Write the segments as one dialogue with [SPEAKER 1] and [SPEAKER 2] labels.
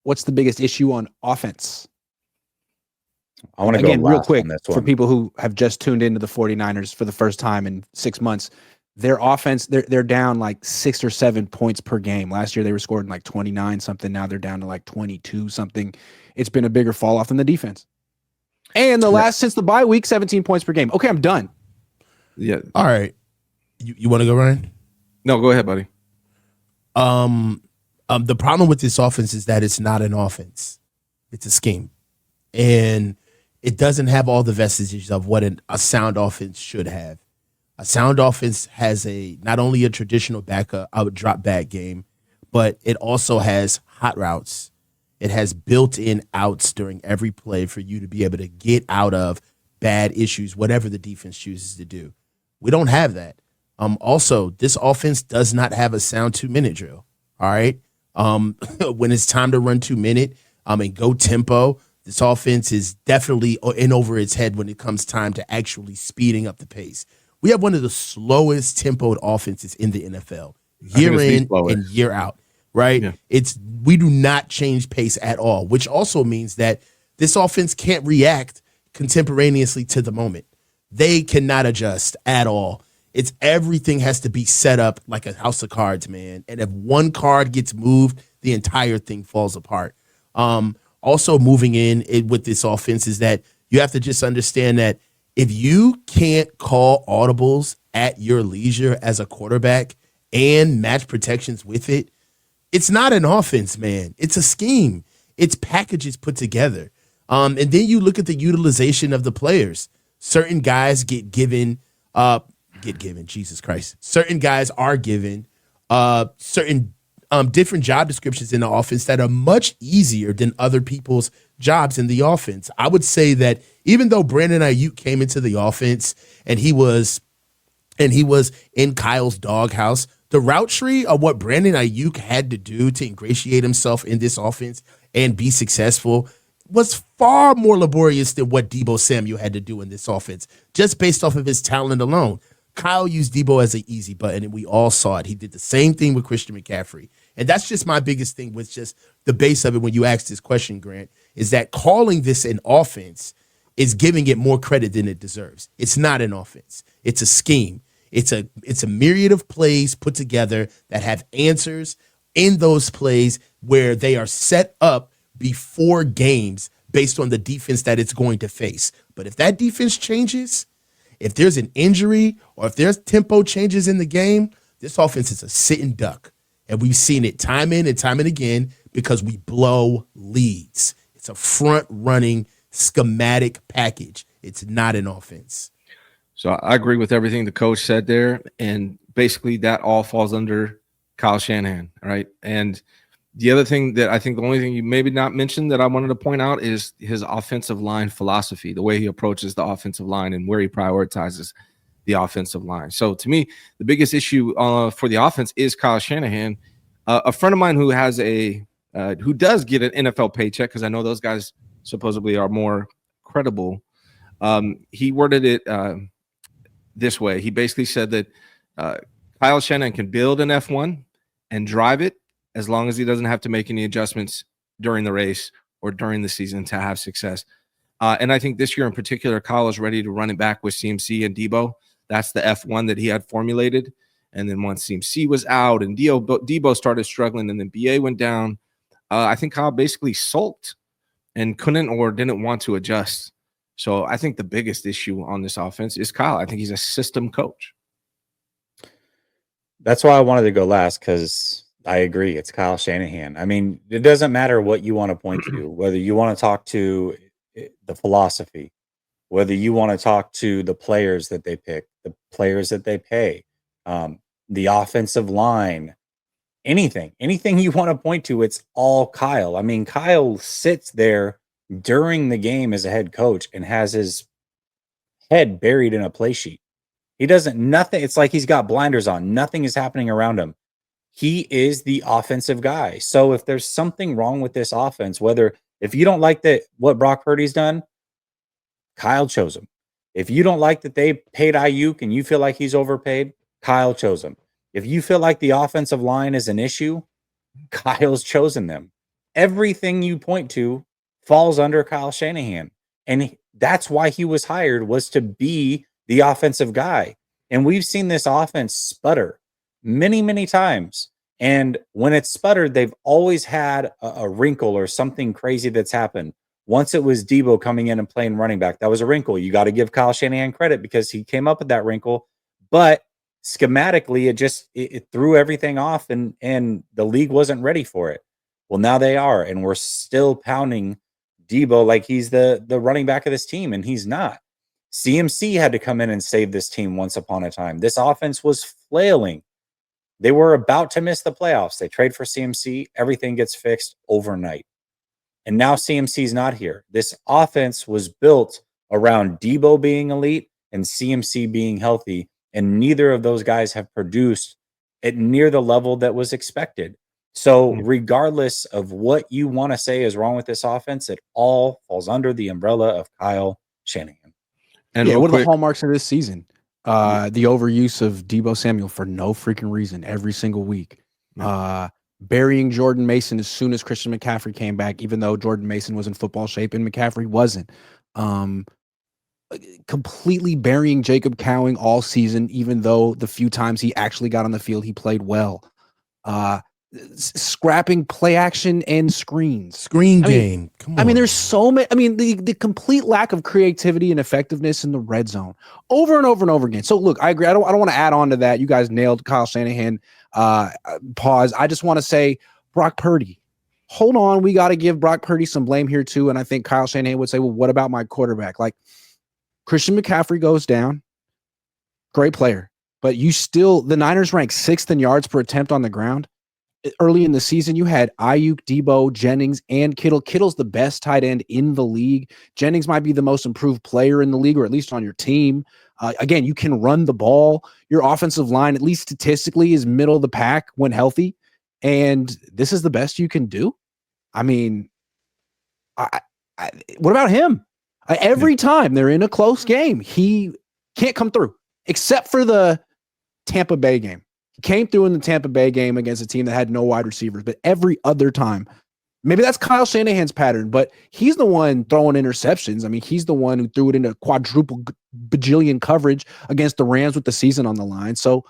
[SPEAKER 1] what's the biggest issue on offense?
[SPEAKER 2] I want to go
[SPEAKER 1] Again, real
[SPEAKER 2] last
[SPEAKER 1] quick,
[SPEAKER 2] on this
[SPEAKER 1] for
[SPEAKER 2] one.
[SPEAKER 1] people who have just tuned into the 49ers for the first time in 6 months, their offense, they're down like 6 or 7 points per game. Last year they were scoring like 29 something. Now they're down to like 22 something. It's been a bigger fall off than the defense. And since the bye week, 17 points per game. Okay, I'm done.
[SPEAKER 3] Yeah.
[SPEAKER 4] All right. You want to go, Ryan?
[SPEAKER 3] No, go ahead, buddy.
[SPEAKER 4] The problem with this offense is that it's not an offense. It's a scheme. And it doesn't have all the vestiges of what a sound offense should have. A sound offense has not only a traditional drop back game, but it also has hot routes. It has built-in outs during every play for you to be able to get out of bad issues, whatever the defense chooses to do. We don't have that. Also, this offense does not have a sound 2-minute drill. All right. When it's time to run 2-minute and go tempo, this offense is definitely in over its head when it comes time to actually speeding up the pace. We have one of the slowest tempoed offenses in the NFL, year in and year out, right? Yeah. We do not change pace at all, which also means that this offense can't react contemporaneously to the moment. They cannot adjust at all. Everything has to be set up like a house of cards, man. And if one card gets moved, the entire thing falls apart. Also moving in with this offense is that you have to just understand that if you can't call audibles at your leisure as a quarterback and match protections with it, it's not an offense, man. It's a scheme. It's packages put together. And then you look at the utilization of the players. Certain guys get given, Jesus Christ. Certain guys are given certain different job descriptions in the offense that are much easier than other people's jobs in the offense. I would say that even though Brandon Ayuk came into the offense and he was in Kyle's doghouse, the route tree of what Brandon Ayuk had to do to ingratiate himself in this offense and be successful was far more laborious than what Deebo Samuel had to do in this offense, just based off of his talent alone. Kyle used Deebo as an easy button, and we all saw it. He did the same thing with Christian McCaffrey. And that's just my biggest thing with just the base of it when you ask this question, Grant, is that calling this an offense is giving it more credit than it deserves. It's not an offense. It's a scheme. It's a myriad of plays put together that have answers in those plays where they are set up before games based on the defense that it's going to face. But if that defense changes, if there's an injury or if there's tempo changes in the game, this offense is a sitting duck. And we've seen it time in and time and again because we blow leads. It's a front-running schematic package. It's not an offense.
[SPEAKER 3] So I agree with everything the coach said there. And basically that all falls under Kyle Shanahan, right? And the other thing that I think the only thing you maybe not mentioned that I wanted to point out is his offensive line philosophy, the way he approaches the offensive line and where he prioritizes the offensive line. So to me, the biggest issue for the offense is Kyle Shanahan. A friend of mine who has who does get an NFL paycheck, because I know those guys supposedly are more credible. He worded it this way. He basically said that Kyle Shanahan can build an F1 and drive it as long as he doesn't have to make any adjustments during the race or during the season to have success. And I think this year in particular, Kyle is ready to run it back with CMC and Deebo. That's the F1 that he had formulated. And then once CMC was out and Deebo started struggling and then BA went down, I think Kyle basically sulked and couldn't or didn't want to adjust. So I think the biggest issue on this offense is Kyle. I think he's a system coach.
[SPEAKER 2] That's why I wanted to go last, because I agree. It's Kyle Shanahan. I mean, it doesn't matter what you want to point to, whether you want to talk to the philosophy, whether you want to talk to the players that they pick, the players that they pay, the offensive line, anything you want to point to, it's all Kyle. I mean, Kyle sits there during the game as a head coach and has his head buried in a play sheet. He doesn't, nothing. It's like he's got blinders on. Nothing is happening around him. He is the offensive guy. So if there's something wrong with this offense, if you don't like what Brock Purdy's done, Kyle chose him. If you don't like that they paid Ayuk and you feel like he's overpaid, Kyle chose him. If you feel like the offensive line is an issue, Kyle's chosen them. everything you point to falls under Kyle Shanahan. And that's why he was hired, was to be the offensive guy. And we've seen this offense sputter many, many times. And when it's sputtered, they've always had a wrinkle or something crazy that's happened. Once it was Debo coming in and playing running back, that was a wrinkle. You got to give Kyle Shanahan credit because he came up with that wrinkle. But schematically, it threw everything off, and the league wasn't ready for it. Well, now they are, and we're still pounding Debo like he's the running back of this team, and he's not. CMC had to come in and save this team once upon a time. This offense was flailing. They were about to miss the playoffs. They trade for CMC. Everything gets fixed overnight. And now CMC's not here. This offense was built around Debo being elite and CMC being healthy, and neither of those guys have produced at near the level that was expected. So regardless of what you want to say is wrong with this offense, it all falls under the umbrella of Kyle Shanahan.
[SPEAKER 3] And
[SPEAKER 1] yeah,
[SPEAKER 3] real
[SPEAKER 1] what are the
[SPEAKER 3] quick,
[SPEAKER 1] hallmarks of this season? The overuse of Debo Samuel for no freaking reason every single week. Burying Jordan Mason as soon as Christian McCaffrey came back, even though Jordan Mason was in football shape and McCaffrey wasn't. Completely burying Jacob Cowing all season, even though the few times he actually got on the field, he played well. Scrapping play action and screens.
[SPEAKER 4] Game. Come on.
[SPEAKER 1] I mean, there's so many. I mean, the complete lack of creativity and effectiveness in the red zone over and over and over again. So look, I agree. I don't want to add on to that. You guys nailed Kyle Shanahan. Pause. I just want to say Brock Purdy. Hold on. We got to give Brock Purdy some blame here too. And I think Kyle Shanahan would say, well, what about my quarterback? Like Christian McCaffrey goes down. Great player. But the Niners rank 6th in yards per attempt on the ground. Early in the season, you had Ayuk, Debo, Jennings, and Kittle. Kittle's the best tight end in the league. Jennings might be the most improved player in the league, or at least on your team. Again, you can run the ball. Your offensive line, at least statistically, is middle of the pack when healthy. And this is the best you can do. I mean, what about him? Every time they're in a close game, he can't come through, except for the Tampa Bay game. Came through in the Tampa Bay game against a team that had no wide receivers, but every other time, maybe that's Kyle Shanahan's pattern, but he's the one throwing interceptions. I mean, he's the one who threw it into quadruple bajillion coverage against the Rams with the season on the line. So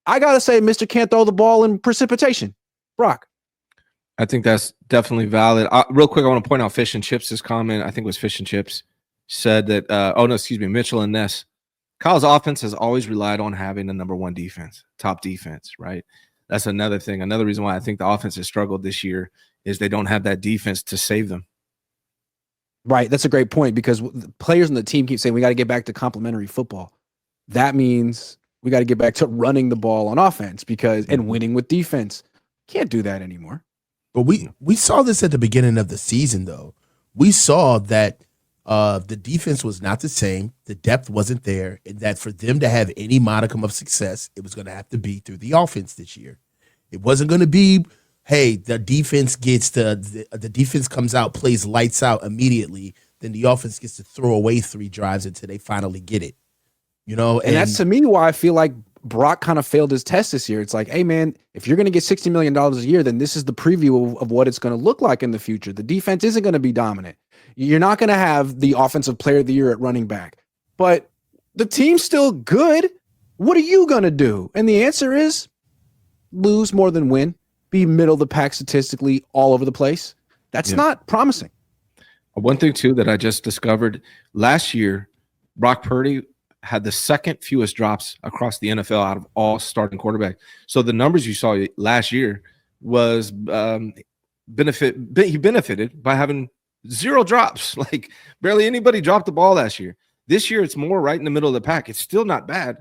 [SPEAKER 1] I got to say, Mr. Can't throw the ball in precipitation. Brock.
[SPEAKER 3] I think that's definitely valid. Real quick, I want to point out Fish and Chips' comment. I think it was Fish and Chips said that, Mitchell and Ness. Kyle's offense has always relied on having the number one defense, top defense, right? That's another thing. Another reason why I think the offense has struggled this year is they don't have that defense to save them.
[SPEAKER 1] Right. That's a great point because the players on the team keep saying we got to get back to complementary football. That means we got to get back to running the ball on offense and winning with defense. Can't do that anymore.
[SPEAKER 4] But we saw this at the beginning of the season, though. We saw that the defense was not the same. The depth wasn't there. And that for them to have any modicum of success, it was going to have to be through the offense this year. It wasn't going to be, hey, the defense gets the defense comes out, plays lights out immediately. Then the offense gets to throw away 3 drives until they finally get it. You know,
[SPEAKER 1] and that's to me why I feel like Brock kind of failed his test this year. It's like, hey, man, if you're going to get $60 million a year, then this is the preview of what it's going to look like in the future. The defense isn't going to be dominant. You're not going to have the offensive player of the year at running back, but the team's still good. What are you going to do? And the answer is lose more than win, be middle of the pack statistically all over the place. That's not promising.
[SPEAKER 3] One thing, too, that I just discovered last year, Brock Purdy had the second fewest drops across the NFL out of all starting quarterbacks. So the numbers you saw last year was he benefited by having 0 drops. Like barely anybody dropped the ball last year. This year, it's more right in the middle of the pack. It's still not bad,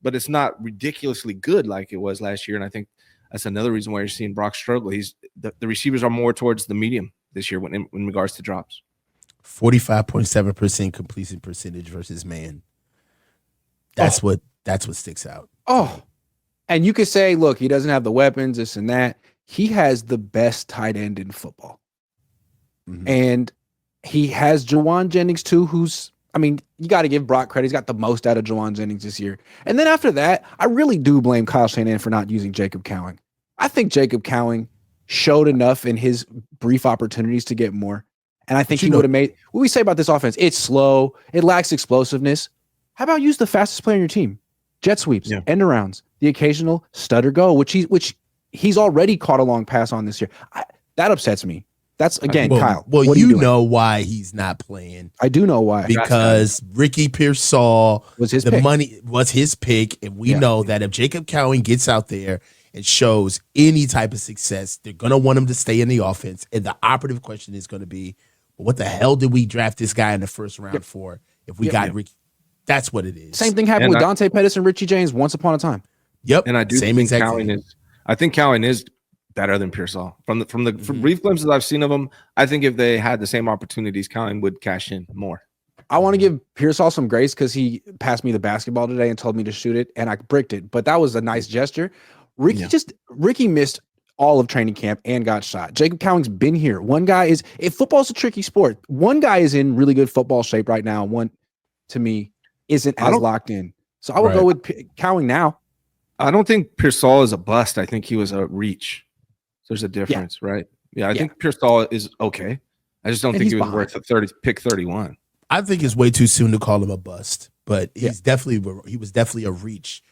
[SPEAKER 3] but it's not ridiculously good like it was last year. And I think that's another reason why you're seeing Brock struggle. The receivers are more towards the medium this year in regards to drops.
[SPEAKER 4] 45.7% completion percentage versus man. That's what sticks out.
[SPEAKER 1] Oh, and you could say, look, he doesn't have the weapons, this and that. He has the best tight end in football. Mm-hmm. And he has Jawan Jennings too, you got to give Brock credit. He's got the most out of Jawan Jennings this year. And then after that, I really do blame Kyle Shanahan for not using Jacob Cowing. I think Jacob Cowing showed enough in his brief opportunities to get more. And I think he would have made what we say about this offense. It's slow. It lacks explosiveness. How about use the fastest player on your team? Jet sweeps, end arounds, the occasional stutter go, which he's already caught a long pass on this year. That upsets me. That's again, Kyle.
[SPEAKER 4] Well, you know why he's not playing.
[SPEAKER 1] I do know why.
[SPEAKER 4] Because Ricky Pearsall
[SPEAKER 1] was his
[SPEAKER 4] pick, and we know that if Jacob Cowan gets out there and shows any type of success, they're gonna want him to stay in the offense. And the operative question is gonna be, well, what the hell did we draft this guy in the first round for if we got Ricky? That's what it is.
[SPEAKER 1] Same thing happened with Dante Pettis and Richie James once upon a time.
[SPEAKER 4] Yep.
[SPEAKER 3] And I do think Cowan is better than Pearsall. From brief glimpses I've seen of him, I think if they had the same opportunities, Cowan would cash in more.
[SPEAKER 1] I want to give Pearsall some grace because he passed me the basketball today and told me to shoot it, and I bricked it. But that was a nice gesture. Ricky missed all of training camp and got shot. Jacob Cowan's been here. One guy is – if football's a tricky sport, one guy is in really good football shape right now. One, to me, isn't as locked in. So I would go with Cowan now.
[SPEAKER 3] I don't think Pearsall is a bust. I think he was a reach. So there's a difference, right? Yeah, I think Pearsall is okay. I just don't think he was worth a pick 31.
[SPEAKER 4] I think it's way too soon to call him a bust, but he was definitely a reach.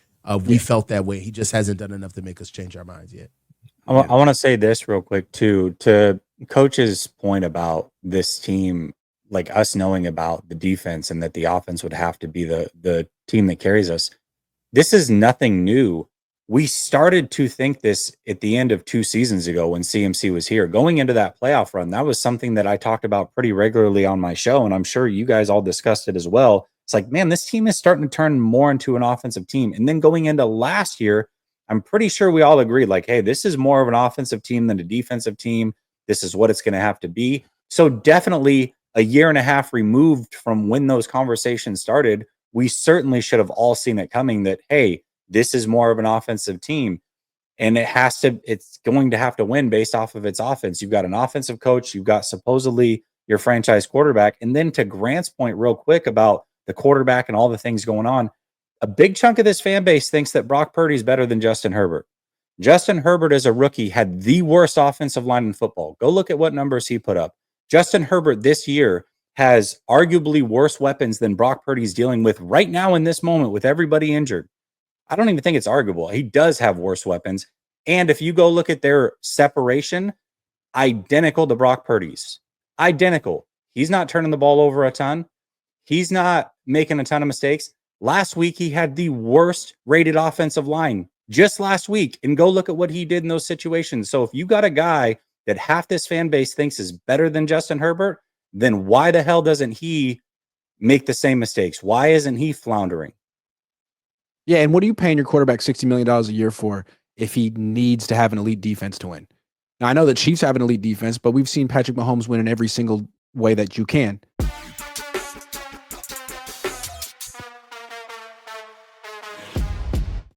[SPEAKER 4] We felt that way. He just hasn't done enough to make us change our minds yet.
[SPEAKER 2] I want to say this real quick too, to Coach's point about this team, like us knowing about the defense and that the offense would have to be the team that carries us. This is nothing new. We started to think this at the end of 2 seasons ago when CMC was here. Going into that playoff run, that was something that I talked about pretty regularly on my show, and I'm sure you guys all discussed it as well. It's like, man, this team is starting to turn more into an offensive team. And then going into last year, I'm pretty sure we all agreed, like, hey, this is more of an offensive team than a defensive team. This is what it's going to have to be. So definitely a year and a half removed from when those conversations started, we certainly should have all seen it coming that, hey, this is more of an offensive team, and it's going to have to win based off of its offense. You've got an offensive coach. You've got supposedly your franchise quarterback. And then to Grant's point real quick about the quarterback and all the things going on, a big chunk of this fan base thinks that Brock Purdy is better than Justin Herbert. Justin Herbert as a rookie had the worst offensive line in football. Go look at what numbers he put up. Justin Herbert this year has arguably worse weapons than Brock Purdy's dealing with right now in this moment with everybody injured. I don't even think it's arguable. He does have worse weapons. And if you go look at their separation, identical to Brock Purdy's. Identical. He's not turning the ball over a ton. He's not making a ton of mistakes. Last week, he had the worst rated offensive line just last week. And go look at what he did in those situations. So if you got a guy that half this fan base thinks is better than Justin Herbert, then why the hell doesn't he make the same mistakes? Why isn't he floundering?
[SPEAKER 1] Yeah, and what are you paying your quarterback $60 million a year for if he needs to have an elite defense to win? Now, I know the Chiefs have an elite defense, but we've seen Patrick Mahomes win in every single way that you can.